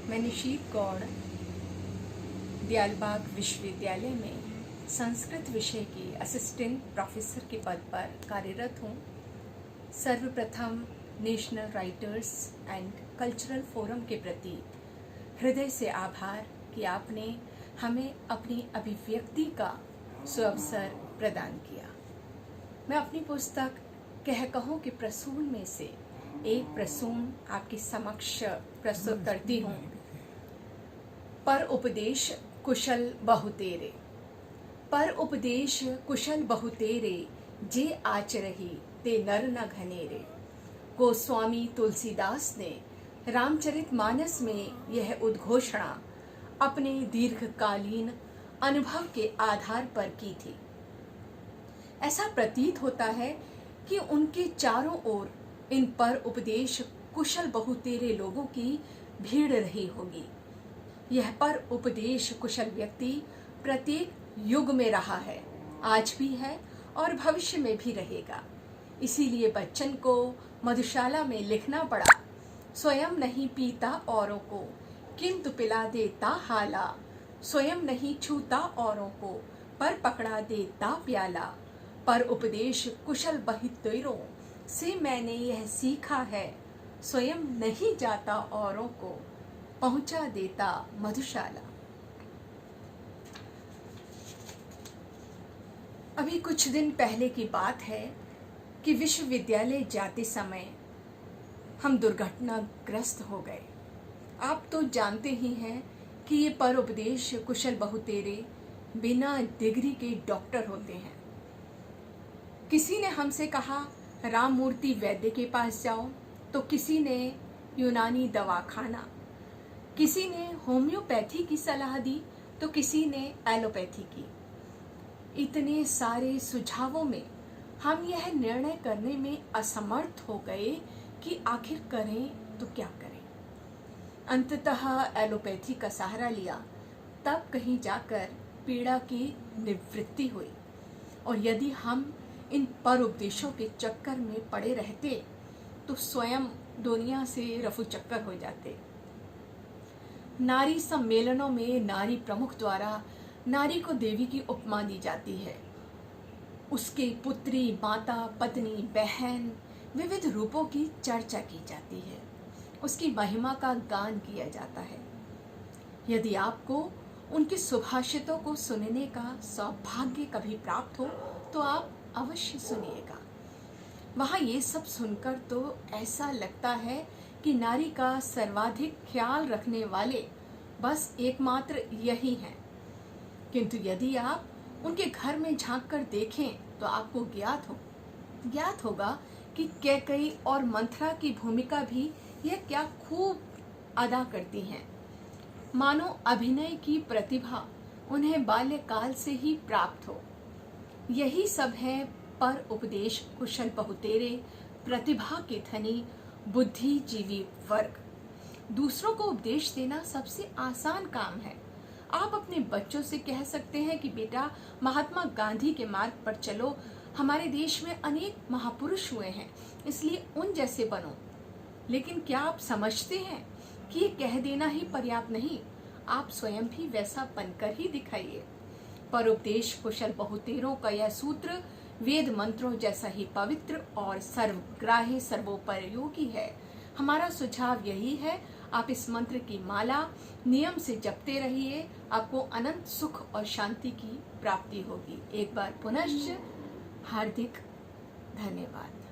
मैं निशीत गौड़ दयालबाग विश्वविद्यालय में संस्कृत विषय की असिस्टेंट प्रोफेसर के पद पर कार्यरत हूँ। सर्वप्रथम national writers and cultural forum के प्रति हृदय से आभार कि आपने हमें अपनी अभिव्यक्ति का सुअवसर प्रदान किया। मैं अपनी पुस्तक कह कहो के प्रसून में से एक प्रसून आपके समक्ष प्रस्तुत करती हूँ। पर उपदेश कुशल बहुतेरे, पर उपदेश कुशल बहुतेरे, जे आचरही ते नर न घनेरे। गोस्वामी तुलसीदास ने रामचरितमानस में यह उद्घोषणा अपने दीर्घकालीन अनुभव के आधार पर की थी। ऐसा प्रतीत होता है कि उनके चारों ओर इन पर उपदेश कुशल बहुतेरे लोगों की भीड़ रही होगी। यह पर उपदेश कुशल व्यक्ति प्रत्येक युग में रहा है, आज भी है और भविष्य में भी रहेगा। इसीलिए बच्चन को मधुशाला में लिखना पड़ा, स्वयं नहीं पीता औरों को, किंतु पिला देता हाला। स्वयं नहीं छूता औरों को, पर पकड़ा देता प्याला। पर उपदेश कुशल बहुतेरों से मैंने यह सीखा है, स्वयं नहीं जाता औरों को, पहुंचा देता मधुशाला। अभी कुछ दिन पहले की बात है कि विश्वविद्यालय जाते समय हम दुर्घटनाग्रस्त हो गए। आप तो जानते ही हैं कि ये पर उपदेश कुशल बहुतेरे बिना डिग्री के डॉक्टर होते हैं। किसी ने हमसे कहा राम मूर्ति वैद्य के पास जाओ, तो किसी ने यूनानी दवाखाना, किसी ने होम्योपैथी की सलाह दी, तो किसी ने एलोपैथी की। इतने सारे सुझावों में हम यह निर्णय करने में असमर्थ हो गए कि आखिर करें तो क्या करें। अंततः एलोपैथी का सहारा लिया, तब कहीं जाकर पीड़ा की निवृत्ति हुई। और यदि हम इन पर उपदेशों के चक्कर में पड़े रहते तो स्वयं दुनिया से रफू चक्कर हो जाते। नारी सम्मेलनों में नारी प्रमुख द्वारा नारी को देवी की उपमा दी जाती है। उसके पुत्री, माता, पत्नी, बहन, विविध रूपों की चर्चा की जाती है। उसकी महिमा का गान किया जाता है। यदि आपको उनके सुभाषितों को सुनने का सौभाग्य कभी प्राप्त हो तो आप अवश्य सुनिएगा। वहाँ ये सब सुनकर तो ऐसा लगता है कि नारी का सर्वाधिक ख्याल रखने वाले बस एकमात्र यही हैं। किंतु यदि आप उनके घर में झांक कर देखें तो आपको ज्ञात होगा कि कैकेयी और मंथरा की भूमिका भी यह क्या खूब अदा करती हैं। मानो अभिनय की प्रतिभा उन्हें बाल्यकाल से ही प्राप्त हो। यही सब है पर उपदेश कुशल बहुतेरे प्रतिभा के धनी बुद्धिजीवी वर्ग। दूसरों को उपदेश देना सबसे आसान काम है। आप अपने बच्चों से कह सकते हैं कि बेटा महात्मा गांधी के मार्ग पर चलो, हमारे देश में अनेक महापुरुष हुए हैं, इसलिए उन जैसे बनो। लेकिन क्या आप समझते हैं कि ये कह देना ही पर्याप्त नहीं, आप स्वयं भी वैसा बनकर ही दिखाइए। पर उपदेश कुशल बहुतेरों का यह सूत्र वेद मंत्रों जैसा ही पवित्र और सर्वग्राही सर्वोपयोगी है। हमारा सुझाव यही है, आप इस मंत्र की माला नियम से जपते रहिए, आपको अनंत सुख और शांति की प्राप्ति होगी। एक बार पुनश्च हार्दिक धन्यवाद।